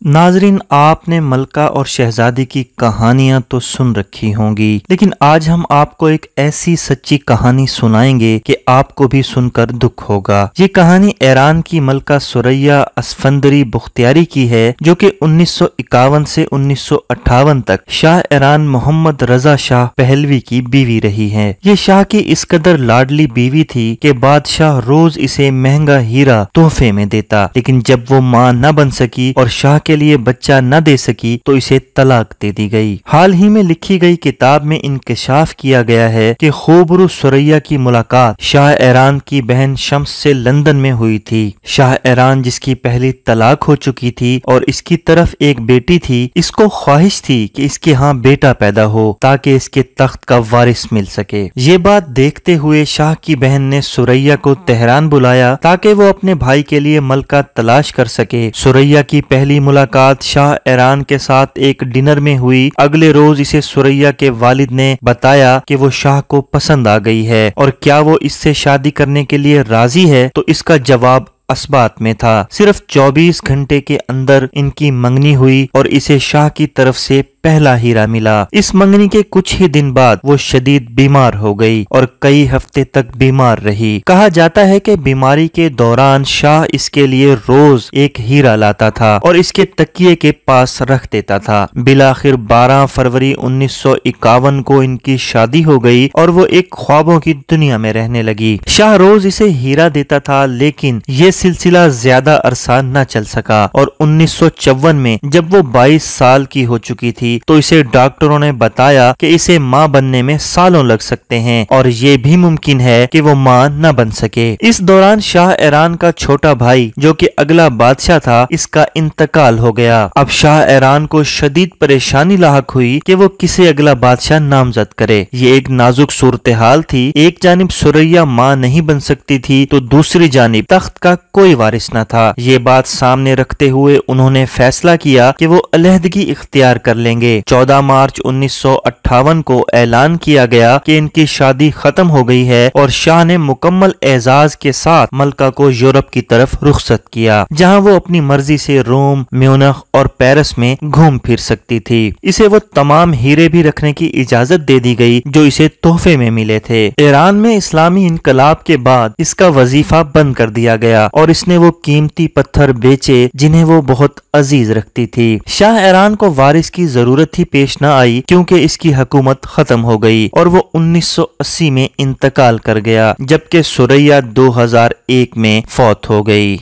ناظرین، آپ نے ملکہ اور شہزادی کی کہانیاں تو سن رکھی ہوں گی، لیکن آج ہم آپ کو ایک ایسی سچی کہانی سنائیں گے کہ آپ کو بھی سن کر دکھ ہوگا۔ یہ کہانی ایران کی ملکہ ثریا اسفندری بختیاری کی ہے، جو کہ 1951 سے 1958 تک شاہ ایران محمد رضا شاہ پہلوی کی بیوی رہی ہے۔ یہ شاہ کی اس قدر لاڈلی بیوی تھی کہ بادشاہ روز اسے مہنگا ہیرا تحفے میں دیتا، لیکن جب وہ ماں نہ بن سکی اور شاہ کے لیے بچہ نہ دے سکی تو اسے طلاق دے دی گئی۔ حال ہی میں لکھی گئی کتاب میں انکشاف کیا گیا ہے کہ خوبرو ثریا کی ملاقات شاہ ایران کی بہن شمس سے لندن میں ہوئی تھی۔ شاہ ایران، جس کی پہلی طلاق ہو چکی تھی اور اس کی طرف ایک بیٹی تھی، اس کو خواہش تھی کہ اس کے ہاں بیٹا پیدا ہو تاکہ اس کے تخت کا وارث مل سکے۔ یہ بات دیکھتے ہوئے شاہ کی بہن نے ثریا کو تہران بلایا تاکہ وہ اپنے بھائی کے لیے ملکہ تلاش کر سکے۔ ثریا کی پہلی ملاقات شاہ ایران کے ساتھ ایک ڈنر میں ہوئی۔ اگلے روز اسے ثریا کے والد نے بتایا کہ وہ شاہ کو پسند آ گئی ہے اور کیا وہ اس سے شادی کرنے کے لیے راضی ہے، تو اس کا جواب اثبات میں تھا۔ صرف 24 گھنٹے کے اندر ان کی منگنی ہوئی اور اسے شاہ کی طرف سے پہلا ہیرا ملا۔ اس منگنی کے کچھ ہی دن بعد وہ شدید بیمار ہو گئی اور کئی ہفتے تک بیمار رہی۔ کہا جاتا ہے کہ بیماری کے دوران شاہ اس کے لیے روز ایک ہیرا لاتا تھا اور اس کے تکیے کے پاس رکھ دیتا تھا۔ بالآخر 12 فروری 1951 کو ان کی شادی ہو گئی اور وہ ایک خوابوں کی دنیا میں رہنے لگی۔ شاہ روز اسے ہیرا دیتا تھا، لیکن یہ سلسلہ زیادہ عرصہ نہ چل سکا اور 1954 میں جب وہ 22 سال کی ہو چکی تھی تو اسے ڈاکٹروں نے بتایا کہ اسے ماں بننے میں سالوں لگ سکتے ہیں اور یہ بھی ممکن ہے کہ وہ ماں نہ بن سکے۔ اس دوران شاہ ایران کا چھوٹا بھائی، جو کہ اگلا بادشاہ تھا، اس کا انتقال ہو گیا۔ اب شاہ ایران کو شدید پریشانی لاحق ہوئی کہ وہ کسے اگلا بادشاہ نامزد کرے۔ یہ ایک نازک صورتحال تھی۔ ایک جانب ثریا ماں نہیں بن سکتی تھی تو دوسری جانب تخت کا کوئی وارث نہ تھا۔ یہ بات سامنے رکھتے ہوئے انہوں نے فیصلہ کیا کہ وہ علیحدگی اختیار کر لیں گے۔ 14 مارچ 1958 کو اعلان کیا گیا کہ ان کی شادی ختم ہو گئی ہے اور شاہ نے مکمل اعزاز کے ساتھ ملکہ کو یورپ کی طرف رخصت کیا، جہاں وہ اپنی مرضی سے روم، میونخ اور پیرس میں گھوم پھر سکتی تھی۔ اسے وہ تمام ہیرے بھی رکھنے کی اجازت دے دی گئی جو اسے تحفے میں ملے تھے۔ ایران میں اسلامی انقلاب کے بعد اس کا وظیفہ بند کر دیا گیا اور اس نے وہ قیمتی پتھر بیچے جنہیں وہ بہت عزیز رکھتی تھی۔ شاہ ایران کو وارث کی ضرورت ہی پیش نہ آئی کیونکہ اس کی حکومت ختم ہو گئی اور وہ 1980 میں انتقال کر گیا، جبکہ ثریا 2001 میں فوت ہو گئی۔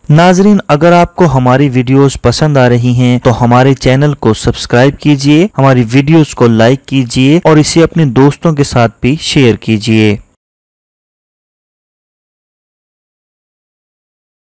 ناظرین، اگر آپ کو ہماری ویڈیوز پسند آ رہی ہیں تو ہمارے چینل کو سبسکرائب کیجئے، ہماری ویڈیوز کو لائک کیجئے اور اسے اپنے دوستوں کے ساتھ بھی شیئر کیجئے۔